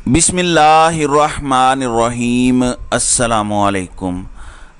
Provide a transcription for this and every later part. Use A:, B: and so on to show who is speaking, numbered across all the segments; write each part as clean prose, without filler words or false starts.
A: बिस्मिल्लाहिर्रहमानिर्रहीम। अस्सलामुअलैकुम।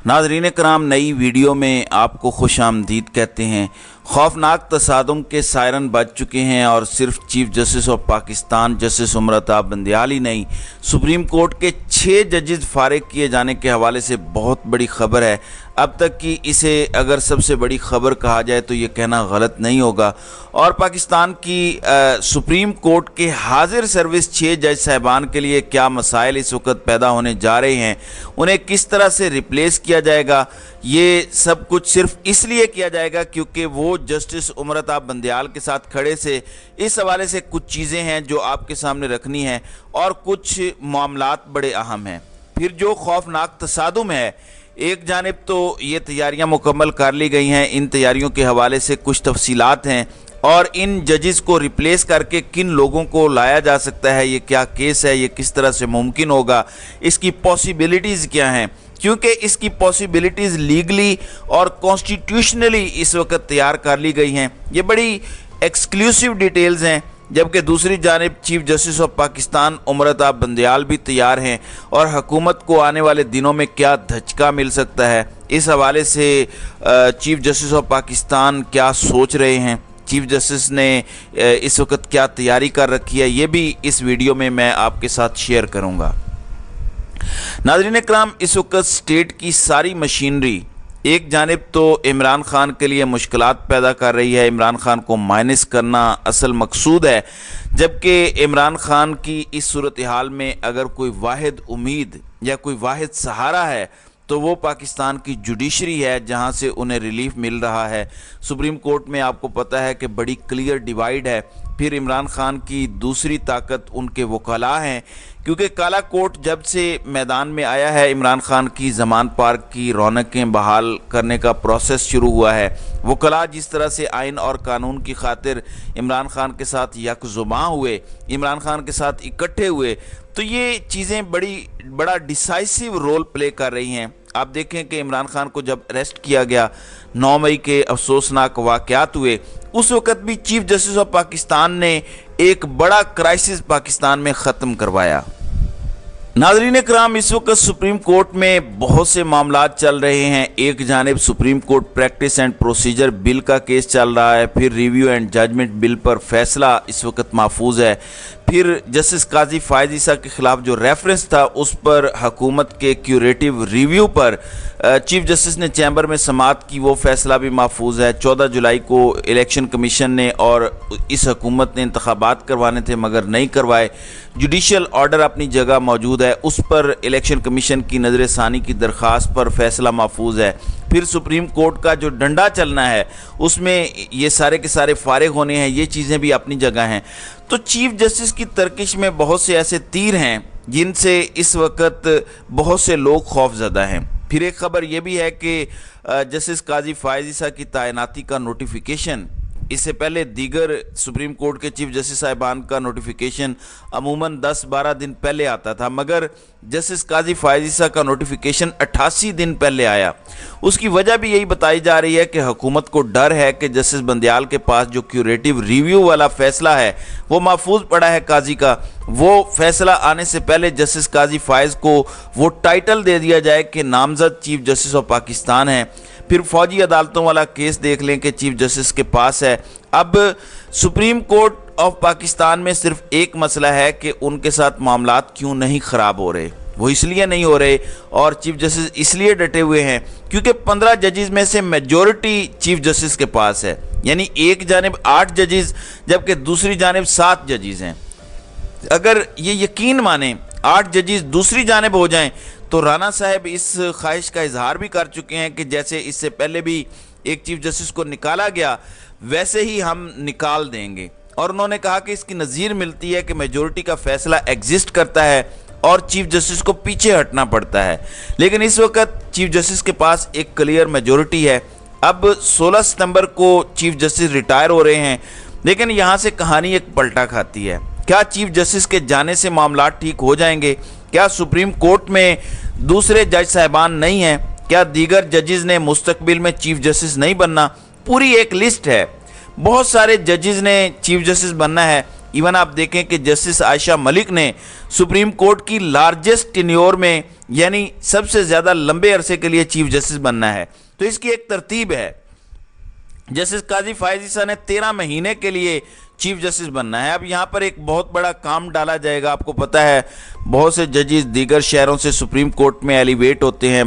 A: नाज़रीन कराम, नई वीडियो में आपको खुश आमदीद कहते हैं। खौफनाक तसादुम के सायरन बज चुके हैं और सिर्फ chief justice of Pakistan justice Umar Ata Bandial ही नहीं, सुप्रीम कोर्ट के 6 जजेस फारिग किए जाने के हवाले से बहुत बड़ी खबर है। अब तक की इसे अगर सबसे बड़ी खबर कहा जाए तो ये कहना गलत नहीं होगा। और पाकिस्तान की सुप्रीम कोर्ट के हाजिर सर्विस 6 जज साहिबान के लिए क्या मसाइल इस वक्त पैदा होने जा रहे हैं, उन्हें किस तरह से रिप्लेस किया जाएगा, ये सब कुछ सिर्फ इसलिए किया जाएगा क्योंकि वो जस्टिस उमरता बंदयाल के साथ खड़े से। इस हवाले से कुछ चीज़ें हैं जो आपके सामने रखनी है और कुछ मामलात बड़े अहम हैं। फिर जो खौफनाक तसादुम है, एक जानिब तो ये तैयारियां मुकम्मल कर ली गई हैं, इन तैयारियों के हवाले से कुछ तफसीलात हैं और इन जजेस को रिप्लेस करके किन लोगों को लाया जा सकता है, ये क्या केस है, ये किस तरह से मुमकिन होगा, इसकी पॉसिबिलिटीज़ क्या हैं, क्योंकि इसकी पॉसिबिलिटीज़ लीगली और कॉन्स्टिट्यूशनली इस वक्त तैयार कर ली गई हैं। ये बड़ी एक्सक्लूसिव डिटेल्स हैं। जबकि दूसरी जानिब chief justice of Pakistan उमरता Bandial भी तैयार हैं और हुकूमत को आने वाले दिनों में क्या धचका मिल सकता है, इस हवाले से चीफ जस्टिस ऑफ पाकिस्तान क्या सोच रहे हैं, चीफ जस्टिस ने इस वक्त क्या तैयारी कर रखी है, ये भी इस वीडियो में मैं आपके साथ शेयर करूँगा। नाज़रीन कराम, इस वक्त स्टेट की सारी मशीनरी एक जानिब तो इमरान खान के लिए मुश्किलात पैदा कर रही है, इमरान खान को माइनस करना असल मकसूद है। जबकि इमरान खान की इस सूरत हाल में अगर कोई वाहिद उम्मीद या कोई वाहिद सहारा है तो वो पाकिस्तान की जुडिशरी है, जहां से उन्हें रिलीफ मिल रहा है। सुप्रीम कोर्ट में आपको पता है कि बड़ी क्लियर डिवाइड है। फिर इमरान खान की दूसरी ताकत उनके वकला हैं, क्योंकि काला कोर्ट जब से मैदान में आया है, इमरान खान की ज़मान पार्क की रौनकें बहाल करने का प्रोसेस शुरू हुआ है। वकला जिस तरह से आइन और कानून की खातिर इमरान खान के साथ यकजुबां हुए, इमरान खान के साथ इकट्ठे हुए, तो ये चीज़ें बड़ा डिसाइसिव रोल प्ले कर रही हैं। आप देखें कि इमरान खान को जब अरेस्ट किया गया, 9 मई के अफसोसनाक वाक़यात हुए, उस वक़्त भी चीफ जस्टिस ऑफ पाकिस्तान ने एक बड़ा क्राइसिस पाकिस्तान में ख़त्म करवाया। नाज़रीन कराम, इस वक्त सुप्रीम कोर्ट में बहुत से मामलात चल रहे हैं। एक जानिब supreme court practice and procedure bill का केस चल रहा है, फिर रिव्यू एंड जजमेंट बिल पर फैसला इस वक्त महफूज है, फिर जस्टिस काजी फायज ईसा के ख़िलाफ़ जो रेफरेंस था उस पर हुकूमत के क्यूरेटिव रिव्यू पर चीफ जस्टिस ने चैम्बर में समाअत की, वो फ़ैसला भी महफूज है। 14 जुलाई को इलेक्शन कमीशन ने और इस हुकूमत ने इंतखाबात करवाने थे मगर नहीं करवाए। जुडिशल ऑर्डर अपनी जगह मौजूद है, उस पर इलेक्शन कमीशन की नज़र सानी की दरख्वास्त पर फैसला महफूज है। फिर सुप्रीम कोर्ट का जो डंडा चलना है उसमें ये सारे के सारे फारिग होने हैं, ये चीज़ें भी अपनी जगह हैं। तो चीफ जस्टिस की तरकिश में बहुत से ऐसे तीर हैं जिनसे इस वक्त बहुत से लोग खौफजदा हैं। फिर एक ख़बर यह भी है कि जस्टिस काजी फायज ईसा की तैनाती का नोटिफिकेशन, इससे पहले दीगर सुप्रीम कोर्ट के चीफ जस्टिस साहिबान का नोटिफिकेशन अमूमन 10-12 दिन पहले आता था, मगर जस्टिस काजी फायज ईसा का नोटिफिकेशन 88 दिन पहले आया। उसकी वजह भी यही बताई जा रही है कि हुकूमत को डर है कि जस्टिस बंदयाल के पास जो क्यूरेटिव रिव्यू वाला फैसला है वो महफूज पड़ा है काजी का, वो फैसला आने से पहले जस्टिस काजी फायज को वो टाइटल दे दिया जाए कि नामजद चीफ जस्टिस ऑफ पाकिस्तान है। फिर फौजी अदालतों वाला केस देख लें कि चीफ जस्टिस के पास है। अब सुप्रीम कोर्ट ऑफ पाकिस्तान में सिर्फ एक मसला है कि उनके साथ मामलात क्यों नहीं ख़राब हो रहे। वो इसलिए नहीं हो रहे और चीफ जस्टिस इसलिए डटे हुए हैं क्योंकि 15 जजेस में से मेजॉरिटी चीफ जस्टिस के पास है, यानी एक जानिब 8 जजेस जबकि दूसरी जानिब 7 जजेस हैं। अगर ये यकीन माने 8 जजेस दूसरी जानिब हो जाएं तो राना साहब इस ख्वाहिश का इजहार भी कर चुके हैं कि जैसे इससे पहले भी एक चीफ जस्टिस को निकाला गया वैसे ही हम निकाल देंगे। और उन्होंने कहा कि इसकी नज़ीर मिलती है कि मेजॉरिटी का फैसला एग्जिस्ट करता है और चीफ जस्टिस को पीछे हटना पड़ता है। लेकिन इस वक्त चीफ जस्टिस के पास एक क्लियर मेजॉरिटी है। अब 16 सितंबर को चीफ जस्टिस रिटायर हो रहे हैं, लेकिन यहाँ से कहानी एक पलटा खाती है। क्या चीफ जस्टिस के जाने से मामला ठीक हो जाएंगे? क्या सुप्रीम कोर्ट में दूसरे जज साहिबान नहीं हैं? क्या दीगर जजेस ने मुस्तकबिल में चीफ जस्टिस नहीं बनना? पूरी एक लिस्ट है, बहुत सारे जजेस ने चीफ जस्टिस बनना है ایون آپ دیکھیں کہ جسٹس عائشہ ملک نے سپریم کورٹ کی لارجسٹ ٹینیور میں یعنی سب سے زیادہ لمبے عرصے کے لیے چیف جسٹس بننا ہے، تو اس کی ایک ترتیب ہے۔ جسٹس قاضی فائز عیسیٰ نے 13 مہینے کے لیے چیف جسٹس بننا ہے۔ اب یہاں پر ایک بہت بڑا کام ڈالا جائے گا۔ آپ کو پتہ ہے بہت سے ججز دیگر شہروں سے سپریم کورٹ میں ایلیویٹ ہوتے ہیں۔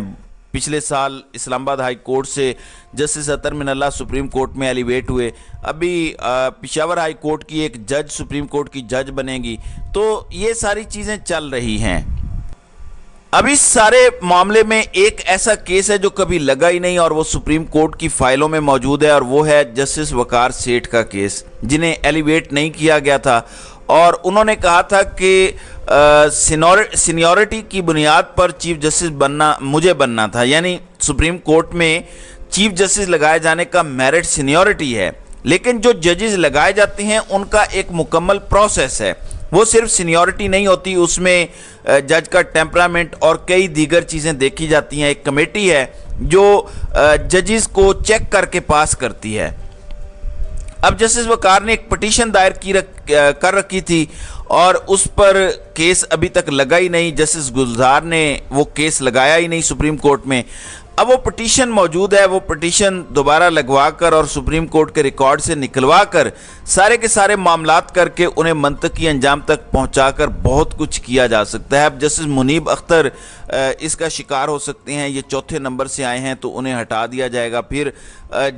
A: پچھلے سال اسلام آباد ہائی کورٹ سے جسٹس اطہر من اللہ سپریم کورٹ میں ایلیویٹ ہوئے، ابھی پشاور ہائی کورٹ کی ایک جج سپریم کورٹ کی جج بنے گی، تو یہ ساری چیزیں چل رہی ہیں۔ اب اس سارے معاملے میں ایک ایسا کیس ہے جو کبھی لگا ہی نہیں اور وہ سپریم کورٹ کی فائلوں میں موجود ہے، اور وہ ہے جسٹس وقار سیٹھ کا کیس، جنہیں ایلیویٹ نہیں کیا گیا تھا، اور انہوں نے کہا تھا کہ سینیورٹی کی بنیاد پر چیف جسٹس مجھے بننا تھا، یعنی سپریم کورٹ میں چیف جسٹس لگائے جانے کا میرٹ سینیورٹی ہے، لیکن جو ججز لگائے جاتے ہیں ان کا ایک مکمل پروسیس ہے۔ وہ صرف سینیورٹی نہیں ہوتی، اس میں جج کا ٹیمپرامنٹ اور کئی دیگر چیزیں دیکھی جاتی ہیں۔ ایک کمیٹی ہے جو ججز کو چیک کر کے پاس کرتی ہے۔ اب جسٹس وقار نے ایک پٹیشن دائر کر رکھی تھی اور اس پر کیس ابھی تک لگا ہی نہیں، جسٹس گلزار نے وہ کیس لگایا ہی نہیں سپریم کورٹ میں۔ اب وہ پٹیشن موجود ہے، وہ پٹیشن دوبارہ لگوا کر اور سپریم کورٹ کے ریکارڈ سے نکلوا کر سارے کے سارے معاملات کر کے انہیں منطقی انجام تک پہنچا کر بہت کچھ کیا جا سکتا ہے۔ اب جسٹس منیب اختر اس کا شکار ہو سکتے ہیں، یہ چوتھے نمبر سے آئے ہیں تو انہیں ہٹا دیا جائے گا۔ پھر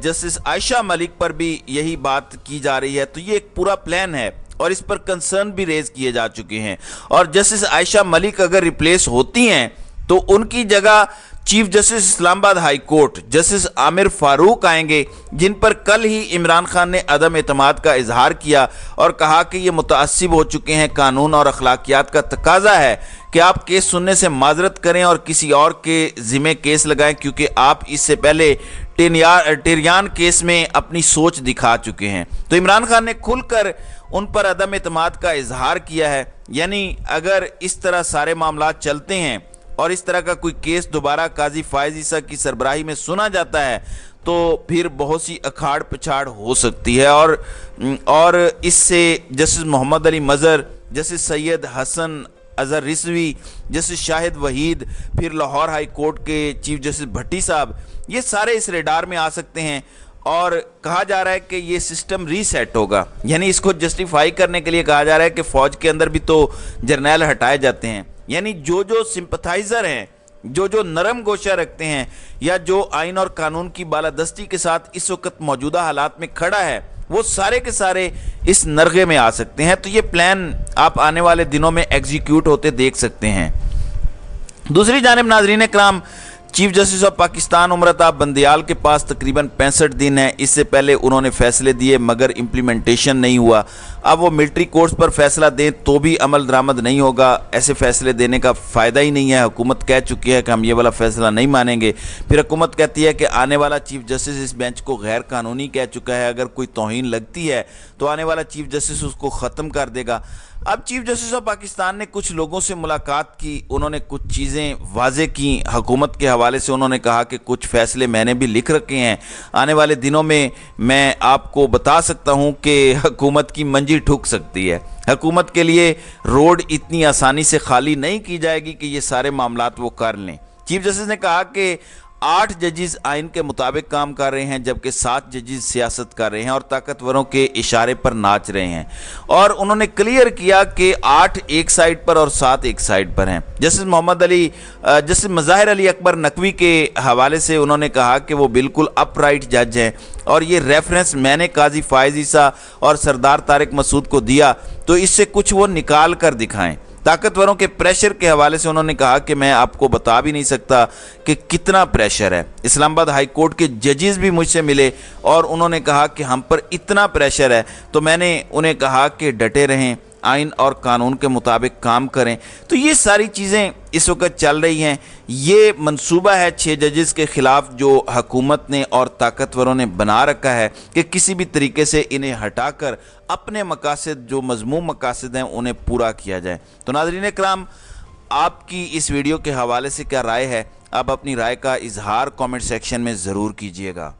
A: جسٹس عائشہ ملک پر بھی یہی بات کی جا رہی ہے، تو یہ ایک پورا پلان ہے اور اس پر کنسرن بھی ریز کیے جا چکے ہیں۔ اور جسٹس عائشہ ملک اگر ریپلیس ہوتی ہیں تو ان کی جگہ چیف جسٹس اسلام آباد ہائی کورٹ جسٹس عامر فاروق آئیں گے، جن پر کل ہی عمران خان نے عدم اعتماد کا اظہار کیا اور کہا کہ یہ متعصب ہو چکے ہیں، قانون اور اخلاقیات کا تقاضا ہے کہ آپ کیس سننے سے معذرت کریں اور کسی اور کے ذمہ کیس لگائیں، کیونکہ آپ اس سے پہلے ٹیریان کیس میں اپنی سوچ دکھا چکے ہیں۔ تو عمران خان نے کھل کر ان پر عدم اعتماد کا اظہار کیا ہے، یعنی اگر اس طرح سارے معاملات چلتے ہیں اور اس طرح کا کوئی کیس دوبارہ قاضی فائز عیسیٰ کی سربراہی میں سنا جاتا ہے تو پھر بہت سی اکھاڑ پچھاڑ ہو سکتی ہے، اور اس سے جسٹس محمد علی مظہر، جسٹس سید حسن اظہر رضوی، جسٹس شاہد وحید، پھر لاہور ہائی کورٹ کے چیف جسٹس بھٹی صاحب، یہ سارے اس ریڈار میں آ سکتے ہیں، اور کہا جا رہا ہے کہ یہ سسٹم ری سیٹ ہوگا، یعنی اس کو جسٹیفائی کرنے کے لیے کہا جا رہا ہے کہ فوج کے اندر بھی تو جرنیل ہٹائے جاتے ہیں، یعنی جو سمپتھائزر ہیں، جو نرم گوشہ رکھتے ہیں، یا جو آئین اور قانون کی بالادستی کے ساتھ اس وقت موجودہ حالات میں کھڑا ہے، وہ سارے کے سارے اس نرغے میں آ سکتے ہیں۔ تو یہ پلان آپ آنے والے دنوں میں ایگزیکیوٹ ہوتے دیکھ سکتے ہیں۔ دوسری جانب ناظرین کرام، chief justice of Pakistan Umar Ata Bandial کے پاس تقریباً 65 دن ہیں۔ اس سے پہلے انہوں نے فیصلے دیے مگر امپلیمنٹیشن نہیں ہوا۔ اب وہ ملٹری کورٹس پر فیصلہ دیں تو بھی عمل درآمد نہیں ہوگا، ایسے فیصلے دینے کا فائدہ ہی نہیں ہے۔ حکومت کہہ چکی ہے کہ ہم یہ والا فیصلہ نہیں مانیں گے، پھر حکومت کہتی ہے کہ آنے والا چیف جسٹس اس بینچ کو غیر قانونی کہہ چکا ہے، اگر کوئی توہین لگتی ہے تو آنے والا چیف جسٹس اس کو ختم کر دے گا۔ اب چیف جسٹس آف پاکستان نے کچھ لوگوں سے ملاقات کی، انہوں نے کچھ چیزیں واضح کی حکومت کے حوالے سے۔ انہوں نے کہا کہ کچھ فیصلے میں نے بھی لکھ رکھے ہیں، آنے والے دنوں میں آپ کو بتا سکتا ہوں کہ حکومت کی منجی ٹھک سکتی ہے۔ حکومت کے لیے روڈ اتنی آسانی سے خالی نہیں کی جائے گی کہ یہ سارے معاملات وہ کر لیں۔ چیف جسٹس نے کہا کہ 8 ججز آئین کے مطابق کام کر رہے ہیں، جبکہ 7 ججز سیاست کر رہے ہیں اور طاقتوروں کے اشارے پر ناچ رہے ہیں، اور انہوں نے کلیئر کیا کہ 8 ایک سائڈ پر اور 7 ایک سائڈ پر ہیں۔ جسٹس مظاہر علی اکبر نقوی کے حوالے سے انہوں نے کہا کہ وہ بالکل اپ رائٹ جج ہیں، اور یہ ریفرنس میں نے قاضی فائز عیسیٰ اور سردار طارق مسعود کو دیا تو اس سے کچھ وہ نکال کر دکھائیں۔ طاقتوروں کے پریشر کے حوالے سے انہوں نے کہا کہ میں آپ کو بتا بھی نہیں سکتا کہ کتنا پریشر ہے۔ اسلام آباد ہائی کورٹ کے ججز بھی مجھ سے ملے اور انہوں نے کہا کہ ہم پر اتنا پریشر ہے، تو میں نے انہیں کہا کہ ڈٹے رہیں، آئین اور قانون کے مطابق کام کریں۔ تو یہ ساری چیزیں اس وقت چل رہی ہیں۔ یہ منصوبہ ہے 6 ججز کے خلاف جو حکومت نے اور طاقتوروں نے بنا رکھا ہے کہ کسی بھی طریقے سے انہیں ہٹا کر اپنے مقاصد، جو مذموم مقاصد ہیں، انہیں پورا کیا جائے۔ تو ناظرین کرام، آپ کی اس ویڈیو کے حوالے سے کیا رائے ہے؟ آپ اپنی رائے کا اظہار کامنٹ سیکشن میں ضرور کیجیے گا۔